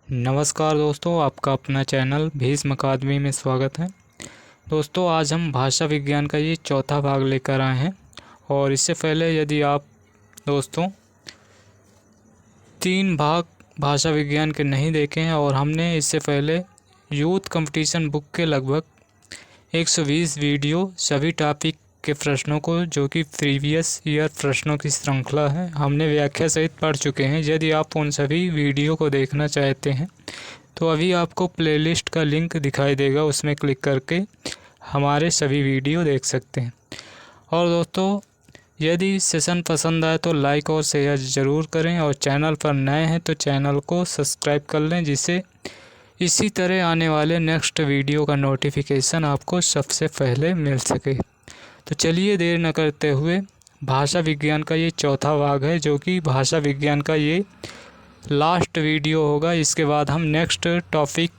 नमस्कार दोस्तों, आपका अपना चैनल भीष्म अकादमी में स्वागत है। दोस्तों, आज हम भाषा विज्ञान का ये चौथा भाग लेकर आए हैं। और इससे पहले यदि आप दोस्तों 3 भाग भाषा विज्ञान के नहीं देखे हैं और हमने इससे पहले यूथ कंपटीशन बुक के लगभग 120 वीडियो सभी टॉपिक के प्रश्नों को, जो कि प्रीवियस ईयर प्रश्नों की श्रृंखला है, हमने व्याख्या सहित पढ़ चुके हैं। यदि आप उन सभी वीडियो को देखना चाहते हैं तो अभी आपको प्लेलिस्ट का लिंक दिखाई देगा, उसमें क्लिक करके हमारे सभी वीडियो देख सकते हैं। और दोस्तों, यदि सेशन पसंद आए तो लाइक और शेयर ज़रूर करें, और चैनल पर नए हैं तो चैनल को सब्सक्राइब कर लें, जिससे इसी तरह आने वाले नेक्स्ट वीडियो का नोटिफिकेशन आपको सबसे पहले मिल सके। तो चलिए देर न करते हुए भाषा विज्ञान का ये चौथा भाग है, जो कि भाषा विज्ञान का ये लास्ट वीडियो होगा। इसके बाद हम नेक्स्ट टॉपिक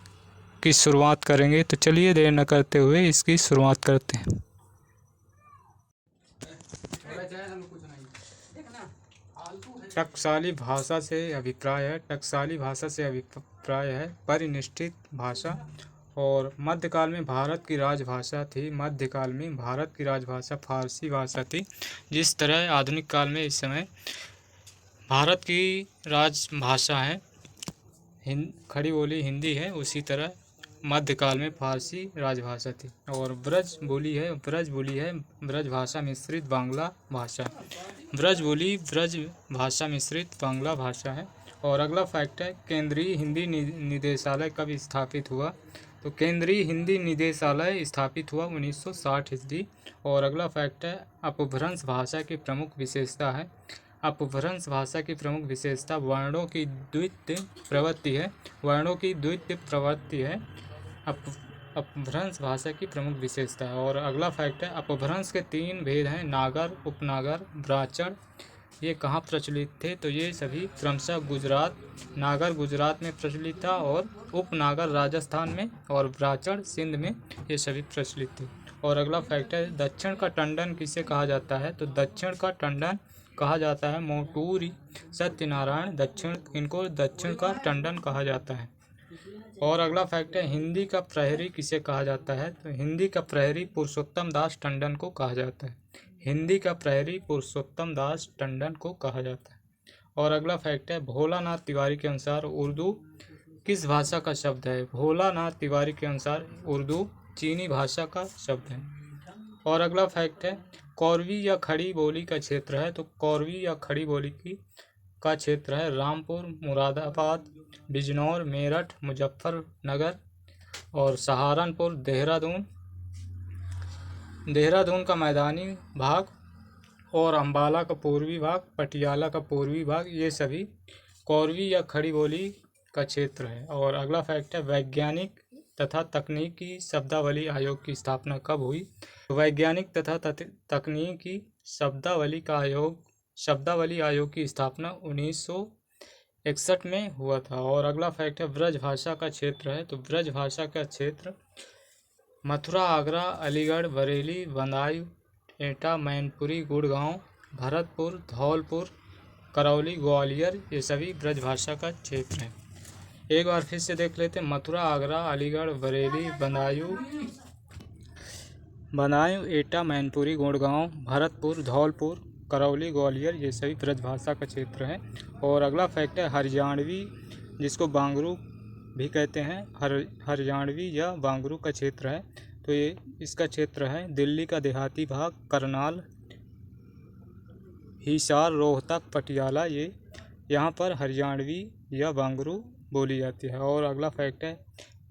की शुरुआत करेंगे। तो चलिए देर न करते हुए इसकी शुरुआत करते हैं। टकसाली भाषा से अभिप्राय है। टकसाली भाषा से अभिप्राय है परिनिष्ठित भाषा, और मध्यकाल में भारत की राजभाषा थी। मध्यकाल में भारत की राजभाषा फारसी भाषा थी। जिस तरह आधुनिक काल में इस समय भारत की राजभाषा है खड़ी बोली हिंदी है, उसी तरह मध्यकाल में फारसी राजभाषा थी। और ब्रज बोली है ब्रज भाषा मिश्रित बांग्ला भाषा। ब्रज भाषा मिश्रित बांग्ला भाषा है। और अगला फैक्ट है, केंद्रीय हिंदी निदेशालय कब स्थापित हुआ? तो केंद्रीय हिंदी निदेशालय स्थापित हुआ 1960 ईस्वी। और अगला फैक्ट है, अपभ्रंश भाषा की प्रमुख विशेषता है। अपभ्रंश भाषा की प्रमुख विशेषता वर्णों की द्वितीय प्रवृत्ति है। अपभ्रंश भाषा की प्रमुख विशेषता है। और अगला फैक्ट है, अपभ्रंश के 3 भेद हैं, नागर, उपनागर, ब्राह्मण। ये कहाँ प्रचलित थे? तो ये सभी क्रमशः नागर गुजरात में प्रचलित था, और उपनागर राजस्थान में, और ब्राह्मण सिंध में, ये सभी प्रचलित थे। और अगला फैक्ट है, दक्षिण का टंडन किसे कहा जाता है? तो दक्षिण का टंडन कहा जाता है मोटूरी सत्यनारायण इनको दक्षिण का टंडन कहा जाता है। और अगला फैक्ट है, हिंदी का प्रहरी किसे कहा जाता है? तो हिंदी का प्रहरी पुरुषोत्तम दास टंडन को कहा जाता है। हिंदी का प्रहरी पुरुषोत्तम दास टंडन को कहा जाता है। और अगला फैक्ट है, भोलानाथ तिवारी के अनुसार उर्दू किस भाषा का शब्द है? भोलानाथ तिवारी के अनुसार उर्दू चीनी भाषा का शब्द है। और अगला फैक्ट है, कौरवी या खड़ी बोली का क्षेत्र है। तो कौरवी या खड़ी बोली का क्षेत्र है रामपुर, मुरादाबाद, बिजनौर, मेरठ, मुजफ्फरनगर और सहारनपुर, देहरादून का मैदानी भाग, और अंबाला का पूर्वी भाग, पटियाला का पूर्वी भाग, ये सभी कौरवी या खड़ी बोली का क्षेत्र है। और अगला फैक्ट है, वैज्ञानिक तथा तकनीकी शब्दावली आयोग की स्थापना कब हुई? वैज्ञानिक तथा तकनीकी शब्दावली आयोग की स्थापना 1961 में हुआ था। और अगला फैक्ट है, ब्रज भाषा का क्षेत्र है। तो ब्रज भाषा का क्षेत्र मथुरा, आगरा, अलीगढ़, बरेली, बदायूं, एटा, मैनपुरी, गुड़गांव, भरतपुर, धौलपुर, करौली, ग्वालियर, ये सभी ब्रज भाषा का क्षेत्र है। एक बार फिर से देख लेते हैं, मथुरा, आगरा, अलीगढ़, बरेली, बदायूं, एटा, मैनपुरी, गुड़गांव, भरतपुर, धौलपुर, करौली, ग्वालियर, ये सभी ब्रज भाषा का क्षेत्र है। और अगला फैक्ट है, हरियाणवी जिसको बांगरू भी कहते हैं, हरियाणवी या बांगरू का क्षेत्र है। तो ये इसका क्षेत्र है दिल्ली का देहाती भाग, करनाल, हिसार, रोहतक, पटियाला, ये यहाँ पर हरियाणवी या बांगरू बोली जाती है। और अगला फैक्ट है,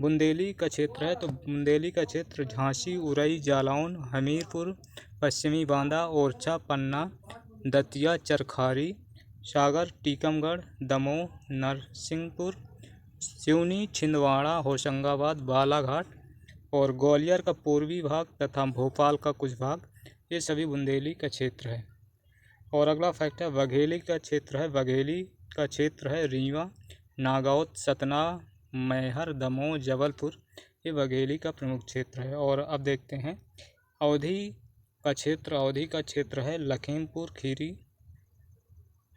बुंदेली का क्षेत्र है। तो बुंदेली का क्षेत्र झांसी, उरई, जालौन, हमीरपुर, पश्चिमी बांदा, ओरछा, पन्ना, दतिया, चरखारी, सागर, टीकमगढ़, दमोह, नरसिंहपुर, सिवनी, छिंदवाड़ा, होशंगाबाद, बालाघाट और ग्वालियर का पूर्वी भाग तथा भोपाल का कुछ भाग, ये सभी बुंदेली का क्षेत्र है। और अगला फैक्ट है, बघेली का क्षेत्र है। बघेली का क्षेत्र है रीवा, नागौद, सतना, मैहर, दमोह, जबलपुर, ये बघेली का प्रमुख क्षेत्र है। और अब देखते हैं अवधी का क्षेत्र है लखीमपुर खीरी,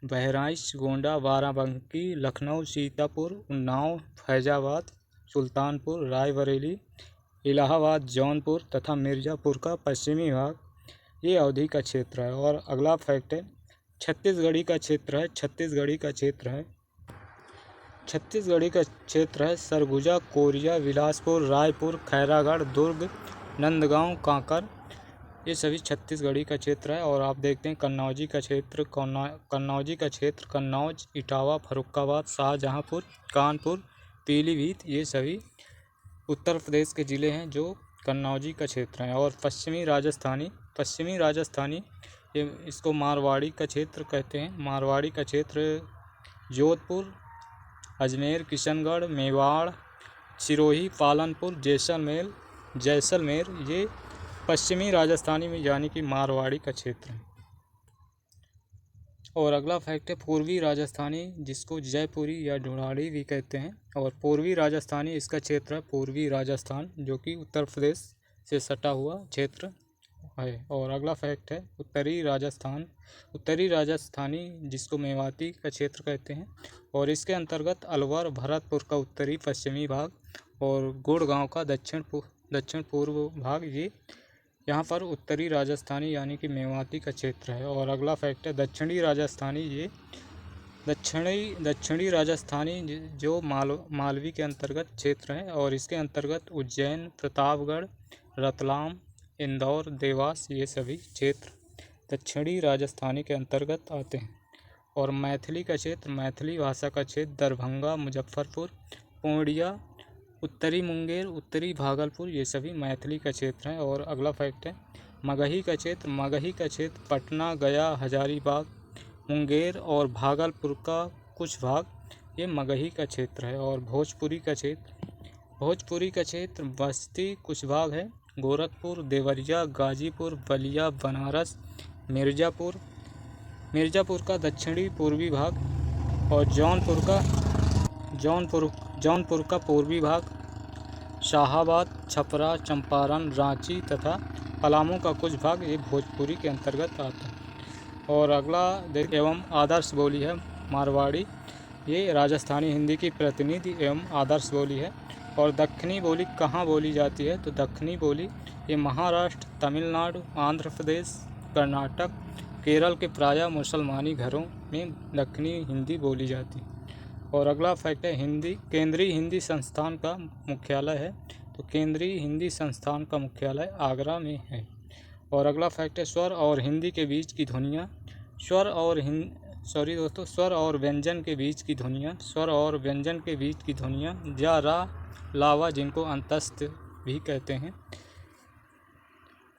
बहराइच, गोंडा, बाराबंकी, लखनऊ, सीतापुर, उन्नाव, फैजाबाद, सुल्तानपुर, रायबरेली, इलाहाबाद, जौनपुर तथा मिर्ज़ापुर का पश्चिमी भाग ये अवधि का क्षेत्र है। और अगला फैक्ट है छत्तीसगढ़ी का क्षेत्र है। छत्तीसगढ़ी का क्षेत्र है सरगुजा, कोरिया, बिलासपुर, रायपुर, खैरागढ़, दुर्ग, नंदगांव, कांकर, ये सभी छत्तीसगढ़ी का क्षेत्र है। और आप देखते हैं कन्नौजी का क्षेत्र, कन्नौज, इटावा, फर्रुखाबाद, शाहजहांपुर, कानपुर, पीलीभीत, ये सभी उत्तर प्रदेश के ज़िले हैं जो कन्नौजी का क्षेत्र हैं। और पश्चिमी राजस्थानी ये इसको मारवाड़ी का क्षेत्र कहते हैं। मारवाड़ी का क्षेत्र जोधपुर, अजमेर, किशनगढ़, मेवाड़, सिरोही, पालनपुर, जैसलमेर ये पश्चिमी राजस्थानी में यानी कि मारवाड़ी का क्षेत्र है। और अगला फैक्ट है पूर्वी राजस्थानी, जिसको जयपुरी या ढूंढाड़ी भी कहते हैं। और पूर्वी राजस्थानी इसका क्षेत्र है पूर्वी राजस्थान, जो कि उत्तर प्रदेश से सटा हुआ क्षेत्र है। और अगला फैक्ट है उत्तरी राजस्थानी, जिसको मेवाती का क्षेत्र कहते हैं। और इसके अंतर्गत अलवर, भरतपुर का उत्तरी पश्चिमी भाग और गुड़गांव का दक्षिण पूर्व भाग ये यहाँ पर उत्तरी राजस्थानी यानी कि मेवाती का क्षेत्र है। और अगला फैक्ट है दक्षिणी राजस्थानी जो मालवी के अंतर्गत क्षेत्र है। और इसके अंतर्गत उज्जैन, प्रतापगढ़, रतलाम, इंदौर, देवास ये सभी क्षेत्र दक्षिणी राजस्थानी के अंतर्गत आते हैं। और मैथिली भाषा का क्षेत्र दरभंगा, मुजफ्फरपुर, पूर्णिया, उत्तरी मुंगेर, उत्तरी भागलपुर ये सभी मैथिली का क्षेत्र है। और अगला फैक्ट है मगही का क्षेत्र पटना, गया, हजारीबाग, मुंगेर और भागलपुर का कुछ भाग ये मगही का क्षेत्र है। और भोजपुरी का क्षेत्र बस्ती कुछ भाग है, गोरखपुर, देवरिया, गाजीपुर, बलिया, बनारस, मिर्ज़ापुर का दक्षिणी पूर्वी भाग और जौनपुर का पूर्वी भाग, शाहाबाद, छपरा, चंपारण, रांची तथा पलामू का कुछ भाग ये भोजपुरी के अंतर्गत आता है। और अगला एवं आदर्श बोली है मारवाड़ी, ये राजस्थानी हिंदी की प्रतिनिधि एवं आदर्श बोली है। और दक्खनी बोली कहाँ बोली जाती है, तो दक्खनी बोली ये महाराष्ट्र, तमिलनाडु, आंध्र प्रदेश, कर्नाटक, केरल के प्रायः मुसलमानी घरों में दक्खनी हिंदी बोली जाती है। और अगला फैक्ट है केंद्रीय हिंदी संस्थान का मुख्यालय है, तो केंद्रीय हिंदी संस्थान का मुख्यालय आगरा में है। और अगला फैक्ट है स्वर और व्यंजन के बीच की ध्वनियाँ जा, रा, लावा, जिनको अंतस्थ भी कहते हैं,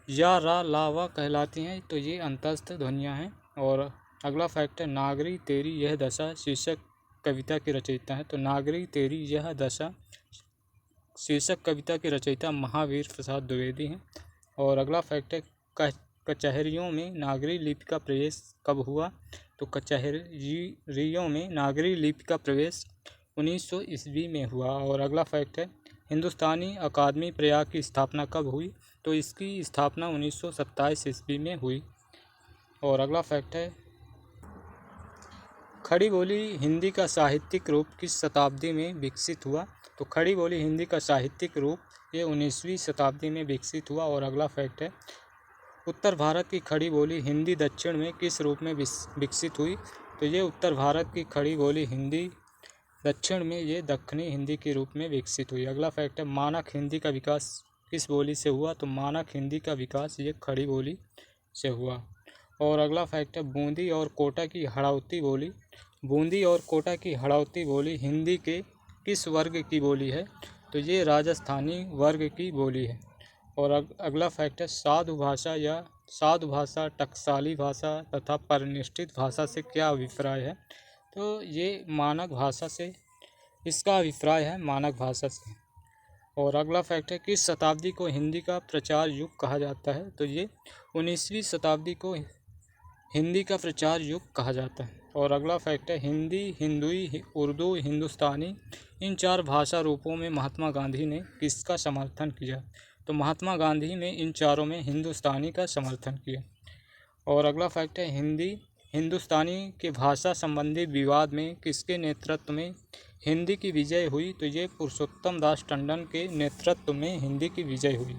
या, रा, लावा कहलाती हैं, तो ये अंतस्थ ध्वनियाँ हैं। और अगला फैक्ट है नागरी तेरी यह दशा शीर्षक कविता के रचयिता हैं, तो नागरी तेरी यह दशा शीर्षक कविता के रचयिता महावीर प्रसाद द्विवेदी हैं। और अगला फैक्ट है कचहरियों में नागरी लिपि का प्रवेश कब हुआ, तो कचहरियों में नागरी लिपि का प्रवेश 1900 ईस्वी में हुआ। और अगला फैक्ट है हिंदुस्तानी अकादमी प्रयाग की स्थापना कब हुई, तो इसकी स्थापना 1927 ईस्वी में हुई। और अगला फैक्ट है खड़ी बोली हिंदी का साहित्यिक रूप किस शताब्दी में विकसित हुआ, तो खड़ी बोली हिंदी का साहित्यिक रूप ये 19वीं शताब्दी में विकसित हुआ। और अगला फैक्ट है उत्तर भारत की खड़ी बोली हिंदी दक्षिण में किस रूप में विकसित हुई, तो ये उत्तर भारत की खड़ी बोली हिंदी दक्षिण में ये दक्खनी हिंदी के रूप में विकसित हुई। अगला फैक्ट है मानक हिंदी का विकास किस बोली से हुआ, तो मानक हिंदी का विकास ये खड़ी बोली से हुआ। और अगला फैक्ट है बूंदी और कोटा की हड़ौती बोली हिंदी के किस वर्ग की बोली है, तो ये राजस्थानी वर्ग की बोली है। और अगला फैक्ट है साधु भाषा, टकसाली भाषा तथा परिनिष्ठित भाषा से क्या अभिप्राय है, तो ये मानक भाषा से इसका अभिप्राय है मानक भाषा से। और अगला फैक्ट है किस शताब्दी को हिंदी का प्रचार युग कहा जाता है, तो ये 19वीं शताब्दी को हिंदी का प्रचार युग कहा जाता है। और अगला फैक्ट है हिंदी, हिंदुई, उर्दू, हिंदुस्तानी इन 4 भाषा रूपों में महात्मा गांधी ने किसका समर्थन किया, तो महात्मा गांधी ने इन चारों में हिंदुस्तानी का समर्थन किया। और अगला फैक्ट है हिंदी हिंदुस्तानी के भाषा संबंधी विवाद में किसके नेतृत्व में हिंदी की विजय हुई? तो ये पुरुषोत्तम दास टंडन के नेतृत्व में हिंदी की विजय हुई।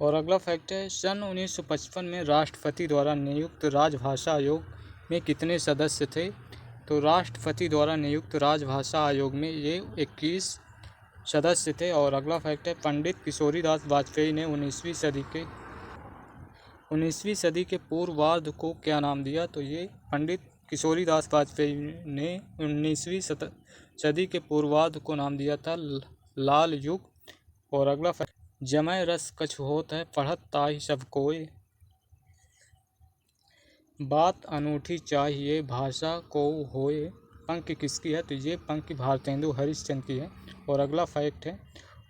और अगला फैक्ट है, सन 1955 में राष्ट्रपति द्वारा नियुक्त राजभाषा आयोग में कितने सदस्य थे? तो राष्ट्रपति द्वारा नियुक्त राजभाषा आयोग में ये 21 सदस्य थे। और अगला फैक्ट है, पंडित किशोरीदास वाजपेयी ने 19वीं सदी के पूर्वार्ध को क्या नाम दिया? तो ये पंडित किशोरीदास वाजपेयी ने 19वीं सदी के पूर्वार्ध को नाम दिया था लाल युग। और अगला फैक्ट, जमै रस कछु होत है पढ़त ताहि सब कोय, बात अनूठी चाहिए भाषा को होए, पंक्ति किसकी है? तो ये पंक्ति भारतेंदु हरिश्चंद्र की है। और अगला फैक्ट है,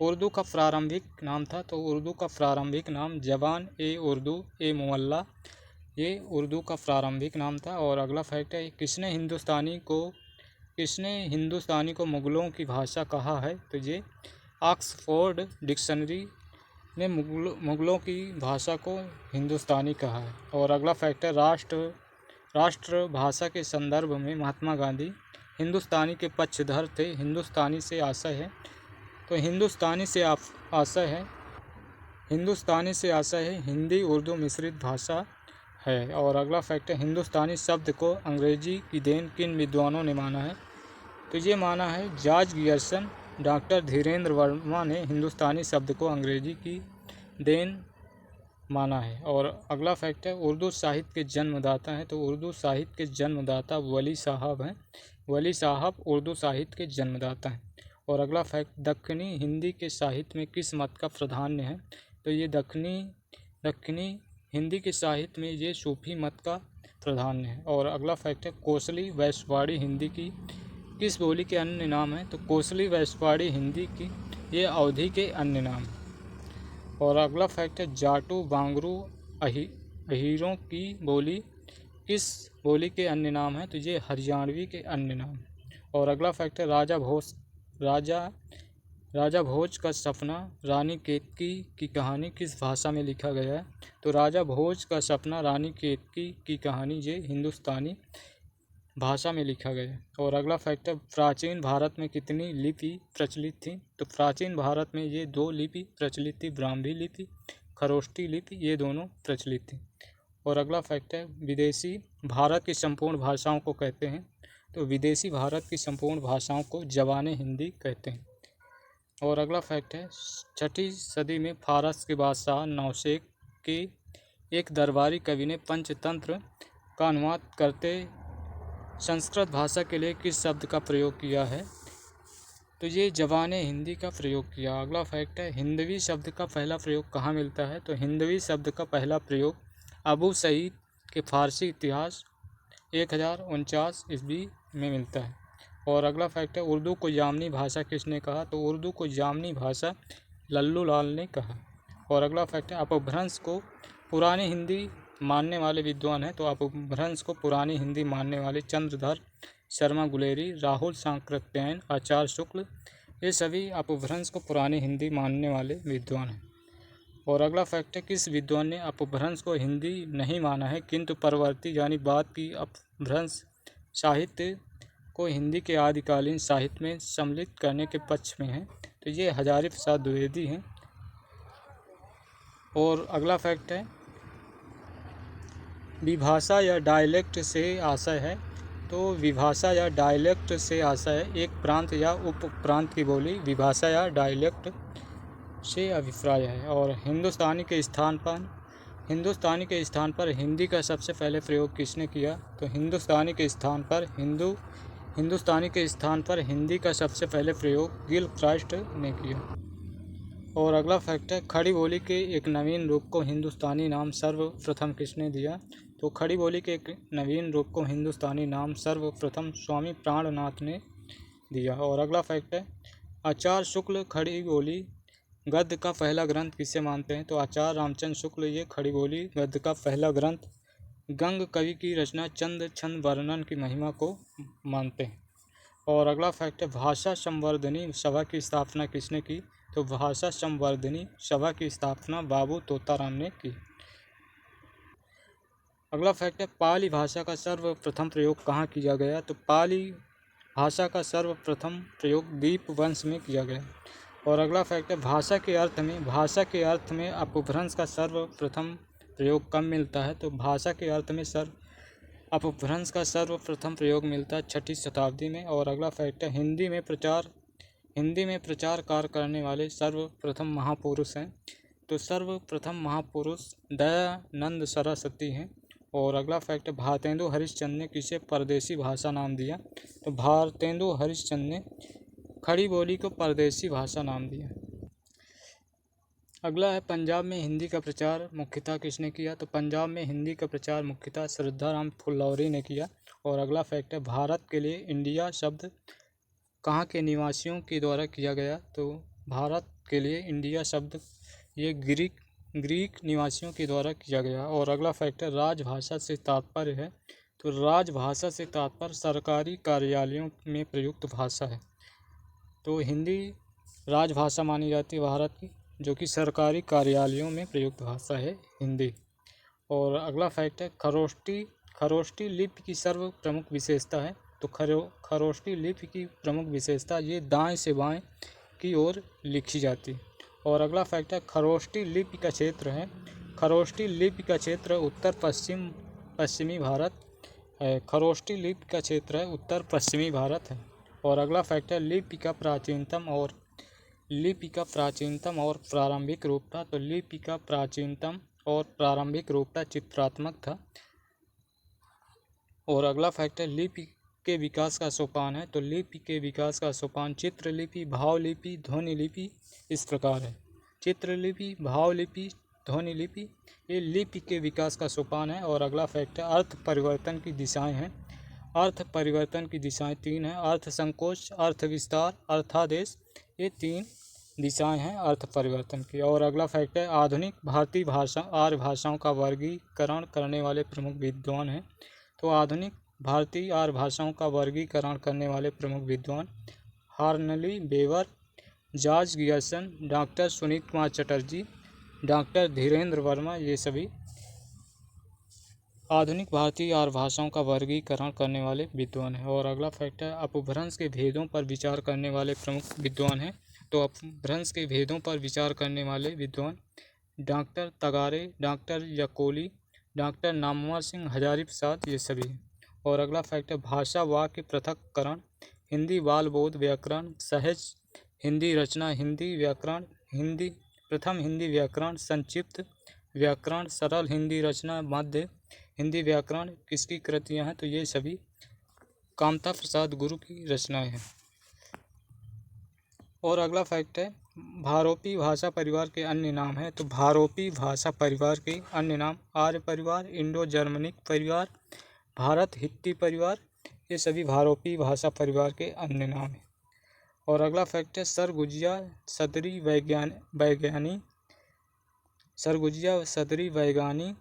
उर्दू का प्रारंभिक नाम था। तो उर्दू का प्रारंभिक नाम जबान ए उर्दू ए मुअल्ला, ये उर्दू का प्रारंभिक नाम था। और अगला फैक्ट है, किसने हिंदुस्तानी को मुगलों की भाषा कहा है? तो ये ऑक्सफोर्ड डिक्शनरी ने मुगलों की भाषा को हिंदुस्तानी कहा है। और अगला फैक्ट है, राष्ट्रभाषा के संदर्भ में महात्मा गांधी हिंदुस्तानी के पक्षधर थे। हिंदुस्तानी से आशय है, तो हिंदुस्तानी से आशय है हिंदी उर्दू मिश्रित भाषा है। और अगला फैक्ट है, हिंदुस्तानी शब्द को अंग्रेजी की देन किन विद्वानों ने माना है? तो ये माना है George Grierson, doctor Dhirendra Verma ने हिंदुस्तानी शब्द को अंग्रेजी की देन माना है। और अगला फैक्ट है, उर्दू साहित्य के जन्मदाता हैं। तो उर्दू साहित्य के जन्मदाता वली साहब हैं। वली साहब उर्दू साहित्य के जन्मदाता हैं। और अगला फैक्ट, दक्खनी हिंदी के साहित्य में किस मत का प्राधान्य है? तो ये दक्खनी हिंदी के साहित्य में ये सूफी मत का प्राधान्य है। और अगला फैक्ट है, कोसली वैश्यवाड़ी हिंदी की किस बोली के अन्य नाम है? तो कोसली वैश्यवाड़ी हिंदी की ये अवधी के अन्य नाम। और अगला फैक्ट है, जाटू बांगरू अहीरों की बोली किस बोली के अन्य नाम है? तो ये हरियाणवी के अन्य नाम। और अगला फैक्ट है, राजा भोज का सपना रानी केतकी की कहानी किस भाषा में लिखा गया है? तो राजा भोज का सपना रानी केतकी की कहानी ये हिंदुस्तानी भाषा में लिखा गया है। और अगला फैक्ट है, प्राचीन भारत में कितनी लिपि प्रचलित थी? तो प्राचीन भारत में ये 2 लिपि प्रचलित थी, ब्राह्मी लिपि, खरोष्टी लिपि, ये दोनों प्रचलित थी। और अगला फैक्ट है, विदेशी भारत की संपूर्ण भाषाओं को कहते हैं? तो विदेशी भारत की संपूर्ण भाषाओं को जबाने हिंदी कहते हैं। और अगला फैक्ट है, 6वीं सदी में फारस के बादशाह नौशेख के एक दरबारी कवि ने पंचतंत्र का अनुवाद करते संस्कृत भाषा के लिए किस शब्द का प्रयोग किया है? तो ये जबाने हिंदी का प्रयोग किया। अगला फैक्ट है, हिंदवी शब्द का पहला प्रयोग कहाँ मिलता है? तो हिंदवी शब्द का पहला प्रयोग अबू सईद के फारसी इतिहास 1049 ईस्वी में मिलता है। और अगला फैक्ट है, उर्दू को जामनी भाषा किसने कहा? तो उर्दू को जामनी भाषा लल्लू लाल ने कहा। और अगला फैक्ट है, अपभ्रंश को पुरानी हिंदी मानने वाले विद्वान हैं? तो अपभ्रंश को पुरानी हिंदी मानने वाले चंद्रधर शर्मा गुलेरी, राहुल सांकृत्यायन, आचार्य शुक्ल, ये सभी अपभ्रंश को पुरानी हिंदी मानने वाले विद्वान हैं। और अगला फैक्ट है, किस विद्वान ने अपभ्रंश को हिंदी नहीं माना है किंतु परवर्ती यानी बाद की अपभ्रंश साहित्य को हिंदी के आदिकालीन साहित्य में सम्मिलित करने के पक्ष में है? तो ये हजारी प्रसाद द्विवेदी हैं। और अगला फैक्ट है, विभाषा या डायलेक्ट से आशय है? तो विभाषा या डायलेक्ट से आशय है एक प्रांत या उप प्रांत की बोली, विभाषा या डायलेक्ट से अभिप्राय है। और हिंदुस्तानी के स्थान पर हिंदी का सबसे पहले प्रयोग किसने किया? तो हिंदुस्तानी के स्थान पर हिंदी का सबसे पहले प्रयोग गिलक्रास्ट ने किया। और अगला फैक्ट है, खड़ी बोली के एक नवीन रूप को हिंदुस्तानी नाम सर्वप्रथम किसने दिया? तो खड़ी बोली के एक नवीन रूप को हिंदुस्तानी नाम सर्वप्रथम स्वामी प्राणनाथ ने दिया। और अगला फैक्ट है, आचार्य शुक्ल खड़ी बोली गद्य का पहला ग्रंथ किसे मानते हैं? तो आचार्य रामचंद्र शुक्ल ये खड़ी बोली गद्य का पहला ग्रंथ गंग कवि की रचना चंद छंद वर्णन की महिमा को मानते हैं। और अगला फैक्ट है, भाषा संवर्धनी सभा की स्थापना किसने की? तो भाषा संवर्धनी सभा की स्थापना बाबू तोताराम ने की। अगला फैक्ट है पाली भाषा का सर्वप्रथम प्रयोग कहाँ किया गया। तो पाली भाषा का सर्वप्रथम प्रयोग दीप वंश में किया गया। और अगला फैक्ट है भाषा के अर्थ में अपभ्रंश का सर्वप्रथम प्रयोग कब मिलता है। तो भाषा के अर्थ में अपभ्रंश का सर्वप्रथम प्रयोग मिलता है 6वीं शताब्दी में। और अगला फैक्ट है हिंदी में प्रचार कार्य करने वाले सर्वप्रथम महापुरुष हैं। तो सर्वप्रथम महापुरुष दयानंद सरस्वती हैं। और अगला फैक्ट है भारतेंदु हरिश्चंद्र ने किसे परदेसी भाषा नाम दिया। तो भारतेंदु हरिश्चंद्र ने खड़ी बोली को परदेसी भाषा नाम दिया। अगला है पंजाब में हिंदी का प्रचार मुख्यतः किसने किया। तो पंजाब में हिंदी का प्रचार मुख्यतः श्रद्धाराम फुलौरी ने किया। और अगला फैक्ट है भारत के लिए इंडिया शब्द कहाँ के निवासियों के द्वारा किया गया। तो भारत के लिए इंडिया शब्द ये ग्रीक निवासियों के द्वारा किया गया। और अगला फैक्ट है राजभाषा से तात्पर्य है। तो राजभाषा से तात्पर्य सरकारी कार्यालयों में प्रयुक्त भाषा है। तो हिंदी राजभाषा मानी जाती है भारत की, जो कि सरकारी कार्यालयों में प्रयुक्त भाषा है हिंदी। और अगला फैक्ट है खरोष्टी लिपि की सर्व प्रमुख विशेषता है। तो खरोष्टी लिपि की प्रमुख विशेषता ये दाएं से बाएं की ओर लिखी जाती है। और अगला फैक्ट है खरोष्टी लिपि का क्षेत्र उत्तर पश्चिमी भारत है। खरोष्टी लिपि का क्षेत्र है उत्तर पश्चिमी भारत है। और अगला फैक्ट है लिपि का प्राचीनतम और प्रारंभिक रूप था। तो लिपि का प्राचीनतम और प्रारंभिक रूप था चित्रात्मक था। और अगला फैक्ट है लिपि के विकास का सोपान है। तो लिपि के विकास का सोपान चित्रलिपि, भावलिपि, ध्वनि लिपि इस प्रकार है। चित्रलिपि, भावलिपि, ध्वनि लिपि ये लिपि के विकास का सोपान है। और अगला फैक्ट है अर्थ परिवर्तन की दिशाएं हैं। अर्थ परिवर्तन की दिशाएं 3 हैं। अर्थ संकोच, अर्थ विस्तार, अर्थादेश ये 3 दिशाएं हैं अर्थ परिवर्तन की। और अगला फैक्ट है आधुनिक भारतीय आर्य भाषाओं का वर्गीकरण करने वाले प्रमुख विद्वान हैं। तो आधुनिक भारतीय आर्य भाषाओं का वर्गीकरण करने वाले प्रमुख विद्वान Hoernle Weber, George Grierson, doctor Sunit Kumar Chatterjee, doctor Dhirendra Verma ये सभी आधुनिक भारतीय आर्य भाषाओं का वर्गीकरण करने वाले विद्वान हैं। और अगला फैक्ट है अपभ्रंश के भेदों पर विचार करने वाले प्रमुख विद्वान हैं। तो अपभ्रंश के भेदों पर विचार करने वाले विद्वान डॉक्टर तगारे, डॉक्टर यकोली, डॉक्टर नामवर सिंह हजारी प्रसाद ये सभी हैं। और अगला फैक्ट है भाषा वाक्य पृथक्करण, हिंदी बाल बोध व्याकरण, सहज हिंदी रचना, हिंदी व्याकरण, प्रथम हिंदी व्याकरण, संक्षिप्त व्याकरण, सरल हिंदी रचना, मध्य हिंदी व्याकरण किसकी कृतियाँ हैं। तो ये सभी कामता प्रसाद गुरु की रचनाएं हैं। और अगला फैक्ट है भारोपी भाषा परिवार के अन्य नाम हैं। तो भारोपी भाषा परिवार के अन्य नाम आर्य परिवार, इंडो जर्मनिक परिवार, भारत हित्ती परिवार ये सभी भारोपी भाषा परिवार के अन्य नाम हैं। और अगला फैक्ट है सरगुजिया सदरी वैगानी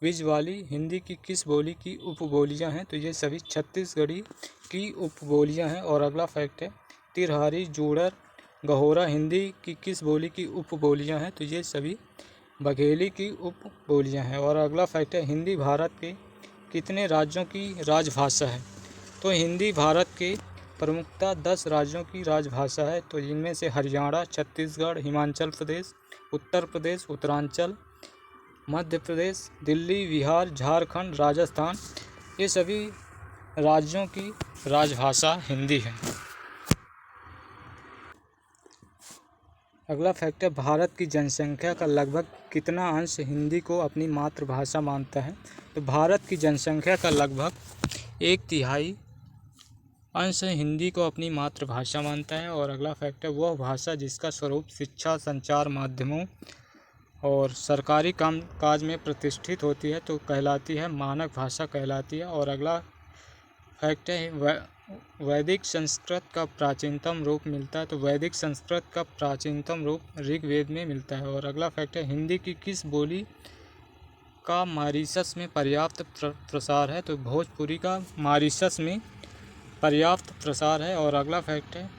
बीज वाली हिंदी की किस बोली की उपबोलियां हैं। तो ये सभी छत्तीसगढ़ी की उपबोलियां हैं। और अगला फैक्ट है तिरहारी जूड़र गहोरा हिंदी की किस बोली की उपबोलियां हैं। तो ये सभी बघेली की उपबोलियां हैं। और अगला फैक्ट है हिंदी भारत के कितने राज्यों की राजभाषा है। तो हिंदी भारत के प्रमुखतः 10 राज्यों की राजभाषा है। तो इनमें से हरियाणा, छत्तीसगढ़, हिमाचल प्रदेश, उत्तर प्रदेश, उत्तरांचल, मध्य प्रदेश, दिल्ली, बिहार, झारखंड, राजस्थान ये सभी राज्यों की राजभाषा हिंदी है। अगला फैक्ट है भारत की जनसंख्या का लगभग कितना अंश हिंदी को अपनी मातृभाषा मानता है। तो भारत की जनसंख्या का लगभग 1/3 अंश हिंदी को अपनी मातृभाषा मानता है। और अगला फैक्ट है वह भाषा जिसका स्वरूप शिक्षा, संचार माध्यमों और सरकारी कामकाज में प्रतिष्ठित होती है तो कहलाती है मानक भाषा कहलाती है। और अगला फैक्ट है वैदिक संस्कृत का प्राचीनतम रूप मिलता है। तो वैदिक संस्कृत का प्राचीनतम रूप ऋग्वेद में मिलता है। और अगला फैक्ट है हिंदी की किस बोली का मॉरीशस में पर्याप्त प्रसार है। तो भोजपुरी का मॉरीशस में पर्याप्त प्रसार है। और अगला फैक्ट है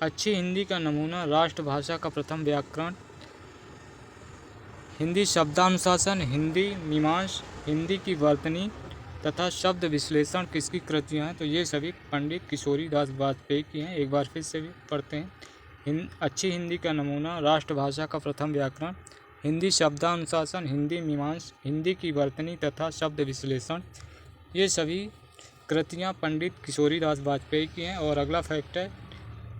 अच्छी हिंदी का नमूना राष्ट्रभाषा का प्रथम व्याकरण हिंदी शब्दानुशासन, हिंदी मीमांस, हिंदी की वर्तनी तथा शब्द विश्लेषण किसकी कृतियाँ हैं? तो ये सभी पंडित किशोरी दास वाजपेयी की हैं। एक बार फिर से भी पढ़ते हैं। अच्छी हिंदी का नमूना, राष्ट्रभाषा का प्रथम व्याकरण, हिंदी शब्दानुशासन, हिंदी मीमांस, हिंदी की वर्तनी तथा शब्द विश्लेषण, ये सभी कृतियाँ पंडित किशोरी दास वाजपेयी की हैं। और अगला फैक्ट है,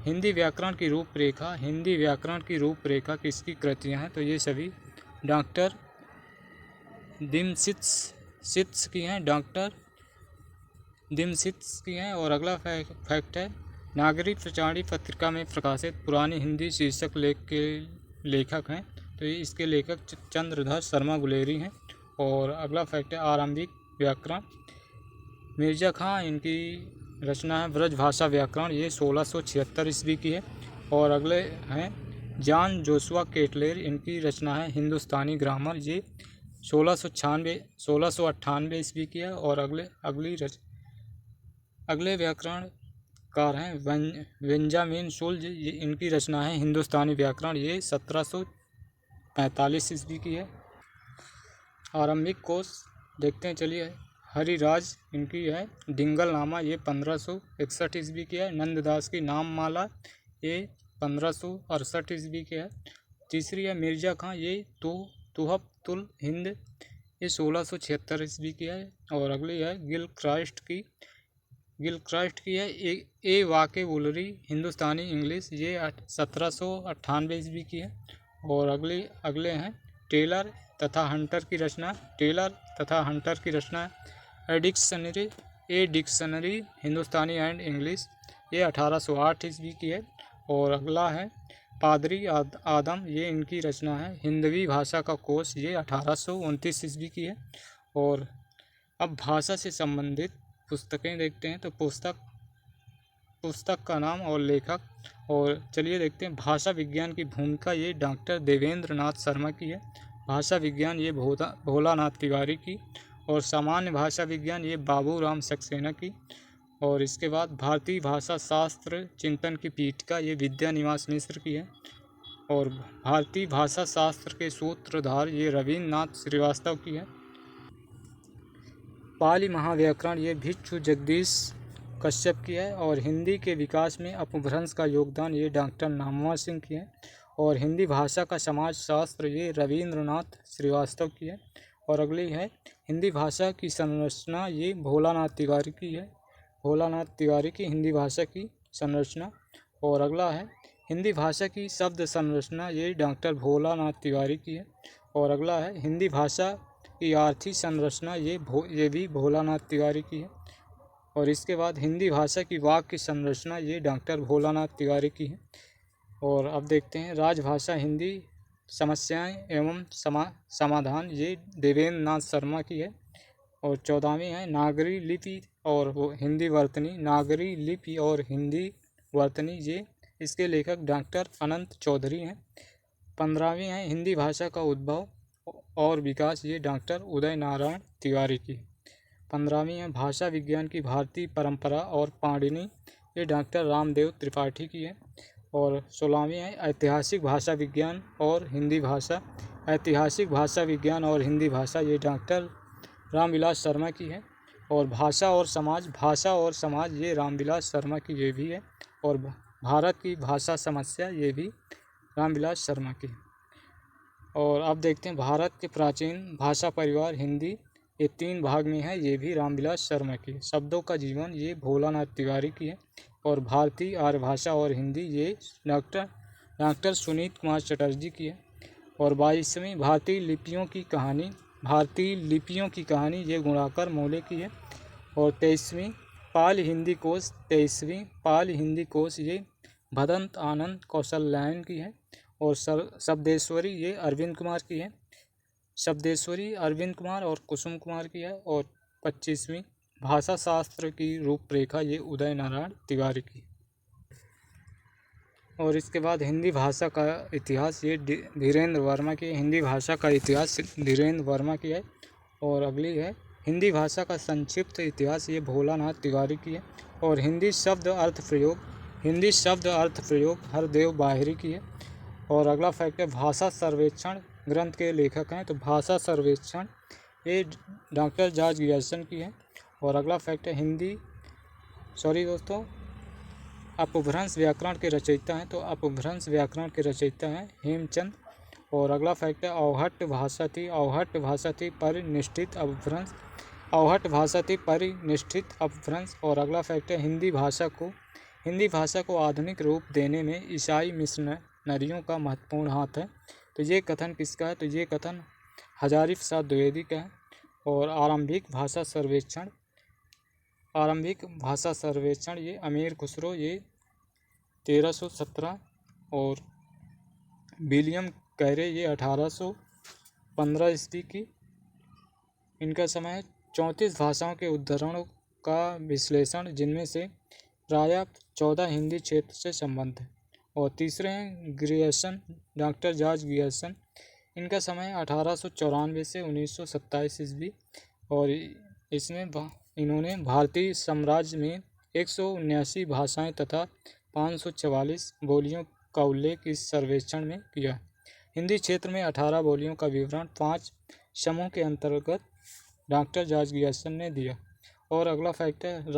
हिंदी व्याकरण की रूपरेखा, हिंदी व्याकरण की रूपरेखा किसकी कृतियाँ हैं? तो ये सभी डॉक्टर दिमसित्स की हैं, डॉक्टर दिमसित्स की हैं। और अगला फैक्ट है, नागरिक प्रचारणी पत्रिका में प्रकाशित पुरानी हिंदी शीर्षक लेख के लेखक हैं। तो ये इसके लेखक चंद्रधर शर्मा गुलेरी हैं। और अगला फैक्ट है, आरंभिक व्याकरण, मिर्जा खां, इनकी रचना है ब्रजभाषा व्याकरण, ये 1676 ईस्वी की है। और अगले हैं जॉन जोशुआ केटलेर, इनकी रचना है हिंदुस्तानी ग्रामर, ये 1698 ईस्वी की है। और अगले व्याकरणकार हैं बेंजामिन शुल्ज, इनकी रचना है हिंदुस्तानी व्याकरण, ये 1745 ईस्वी की है। आरंभिक कोश देखते हैं, चलिए। हरिराज, इनकी है डिंगल नामा, ये 1561 ईस्वी की है। नंददास की नाममाला, ये 1568 ईस्वी की है। तीसरी है मिर्जा खां, ये तुहफतुल हिंद, ये 1676 ईस्वी की है। और अगली है गिलक्रास्ट की है ए वाकेबुलरी हिंदुस्तानी इंग्लिश, ये 1798 ईस्वी की है। और अगले हैं टेलर तथा हंटर की रचना, a dictionary Hindustani and English, ये 1808 ईस्वी की है। और अगला है पादरी आदम, ये इनकी रचना है हिंदवी भाषा का कोश, ये 1829 ईस्वी की है। और अब भाषा से संबंधित पुस्तकें देखते हैं। तो पुस्तक का नाम और लेखक, और चलिए देखते हैं। भाषा विज्ञान की भूमिका, ये डॉक्टर देवेंद्र नाथ शर्मा की है। भाषा विज्ञान, ये भोलानाथ तिवारी की। और सामान्य भाषा विज्ञान, ये बाबूराम सक्सेना की। और इसके बाद भारतीय भाषा शास्त्र चिंतन की पीठिका, ये विद्यानिवास मिश्र की है। और भारतीय भाषा शास्त्र के सूत्रधार, ये रवीन्द्रनाथ श्रीवास्तव की है। पाली महाव्याकरण, ये भिक्षु जगदीश कश्यप की है। और हिंदी के विकास में अपभ्रंश का योगदान, ये डॉक्टर नामवर सिंह की है। और हिंदी भाषा का समाजशास्त्र, ये रवीन्द्रनाथ श्रीवास्तव की है। और अगली है हिंदी भाषा की संरचना, ये भोलानाथ तिवारी की है, हिंदी भाषा की संरचना। और अगला है हिंदी भाषा की शब्द संरचना, ये डॉक्टर भोलानाथ तिवारी की है। और अगला है हिंदी भाषा की आर्थिक संरचना, ये भी भोलानाथ तिवारी की है। और इसके बाद हिंदी भाषा की वाक्य संरचना, ये डॉक्टर भोलानाथ तिवारी की है। और अब देखते हैं राजभाषा हिंदी समस्याएं एवं समाधान, ये देवेंद्र नाथ शर्मा की है। और 14वीं है नागरी लिपि और हिंदी वर्तनी, ये इसके लेखक डॉक्टर अनंत चौधरी हैं। 15वीं है हिंदी भाषा का उद्भव और विकास, ये डॉक्टर उदय नारायण तिवारी की। 15वीं है भाषा विज्ञान की भारतीय परंपरा और पाणिनि, ये डॉक्टर रामदेव त्रिपाठी की है। और 16वीं है ऐतिहासिक भाषा विज्ञान और हिंदी भाषा, ये डॉक्टर रामविलास शर्मा की है। और भाषा और समाज, ये रामविलास शर्मा की ये भी है। और भारत की भाषा समस्या, ये भी रामविलास शर्मा की। और अब देखते हैं भारत के प्राचीन भाषा परिवार हिंदी, ये 3 भाग में है, ये भी रामविलास शर्मा की। शब्दों का जीवन, ये भोलानाथ तिवारी की है। और भारतीय आर्य भाषा और हिंदी, ये डॉक्टर सुनीत कुमार चटर्जी की है। और 22वीं भारतीय लिपियों की कहानी, ये गुणाकर मोले की है। और 23वीं पाली हिंदी कोश, ये भदंत आनंद कौशल्यायन की है। और शब्देश्वरी, ये अरविंद कुमार की है। और कुसुम कुमार की है। और 25वीं भाषा शास्त्र की रूपरेखा, ये उदय नारायण तिवारी की। और इसके बाद हिंदी भाषा का इतिहास, ये धीरेन्द्र वर्मा की है। हिंदी भाषा का इतिहास धीरेन्द्र वर्मा की है। और अगली है हिंदी भाषा का संक्षिप्त इतिहास, ये भोलानाथ तिवारी की है। और हिंदी शब्द अर्थ प्रयोग हरदेव बाहरी की है। और अगला फैक्ट है भाषा सर्वेक्षण ग्रंथ के लेखक हैं? तो भाषा सर्वेक्षण, ये डॉक्टर जॉर्ज ग्रियर्सन की है। और अगला फैक्ट है अपभ्रंश व्याकरण के रचयिता हैं? तो अपभ्रंश व्याकरण के रचयिता हैं हेमचंद। और अगला फैक्ट है अवहट्ट भाषा थी परिनिष्ठित अपभ्रंश, और अगला फैक्ट है हिंदी भाषा को आधुनिक रूप देने में ईसाई मिशनरियों का महत्वपूर्ण हाथ है। तो ये कथन किसका है? तो ये कथन हजारी प्रसाद द्विवेदी का है। और आरंभिक भाषा सर्वेक्षण ये अमीर खुसरो, ये 1317, और विलियम कैरे ये 1815 ईस्वी की इनका समय है। 34 भाषाओं के उद्धरणों का विश्लेषण, जिनमें से प्रायः 14 हिंदी क्षेत्र से संबंध है। और तीसरे हैं ग्रियर्सन, डॉक्टर जॉर्ज ग्रियर्सन, इनका समय 1894 से 1927 ईस्वी। और इन्होंने भारतीय साम्राज्य में 179 भाषाएं तथा 544 बोलियों का उल्लेख इस सर्वेक्षण में किया। हिंदी क्षेत्र में 18 बोलियों का विवरण 5 समूह के अंतर्गत डॉक्टर जॉर्ज ग्रियर्सन ने दिया। और अगला फैक्ट है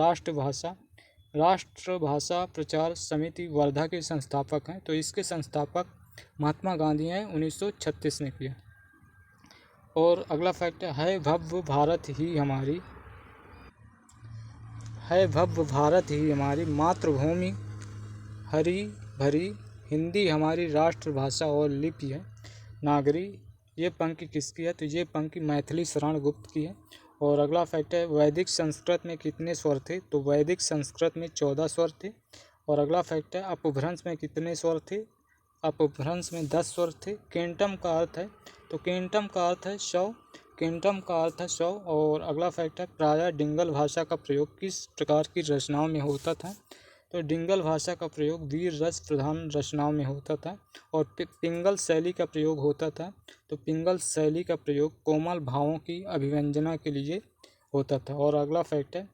राष्ट्रभाषा प्रचार समिति वर्धा के संस्थापक हैं? तो इसके संस्थापक महात्मा गांधी हैं, 1936 में किया। और अगला फैक्ट है भव्य भारत ही हमारी मातृभूमि हरी भरी, हिंदी हमारी राष्ट्रभाषा और लिपि है नागरी। ये पंक्ति किसकी है? तो ये पंक्ति मैथिली शरण गुप्त की है। और अगला फैक्ट है वैदिक संस्कृत में कितने स्वर थे? तो वैदिक संस्कृत में 14 स्वर थे। और अगला फैक्ट है अपभ्रंश में कितने स्वर थे? अपभ्रंश में 10 स्वर थे। केंटम का अर्थ है? तो केंटम का अर्थ है 100। और अगला फैक्ट है प्रायः डिंगल भाषा का प्रयोग किस प्रकार की रचनाओं में होता था? तो डिंगल भाषा का प्रयोग वीर रस प्रधान रचनाओं में होता था। और पिंगल शैली का प्रयोग होता था। तो पिंगल शैली का प्रयोग कोमल भावों की अभिव्यंजना के लिए होता था। और अगला फैक्ट है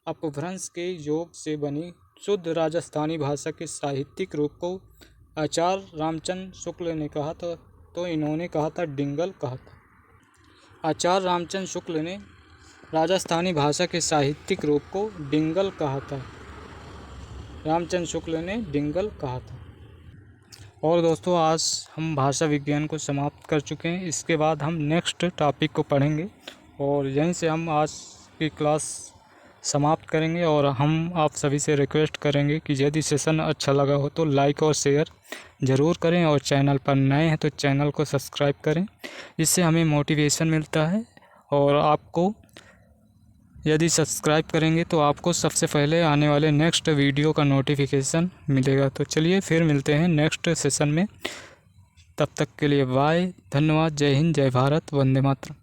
अपभ्रंश के योग से बनी शुद्ध राजस्थानी भाषा के साहित्यिक रूप को आचार्य रामचंद्र शुक्ल ने कहा था। तो इन्होंने कहा था डिंगल कहा था। आचार्य रामचंद्र शुक्ल ने राजस्थानी भाषा के साहित्यिक रूप को डिंगल कहा था। और दोस्तों आज हम भाषा विज्ञान को समाप्त कर चुके हैं। इसके बाद हम नेक्स्ट टॉपिक को पढ़ेंगे और यहीं से हम आज की क्लास समाप्त करेंगे। और हम आप सभी से रिक्वेस्ट करेंगे कि यदि सेशन अच्छा लगा हो तो लाइक और शेयर ज़रूर करें, और चैनल पर नए हैं तो चैनल को सब्सक्राइब करें, इससे हमें मोटिवेशन मिलता है। और आपको यदि सब्सक्राइब करेंगे तो आपको सबसे पहले आने वाले नेक्स्ट वीडियो का नोटिफिकेशन मिलेगा। तो चलिए फिर मिलते हैं नेक्स्ट सेशन में, तब तक के लिए बाय, धन्यवाद, जय हिंद, जय भारत, वंदे मातरम।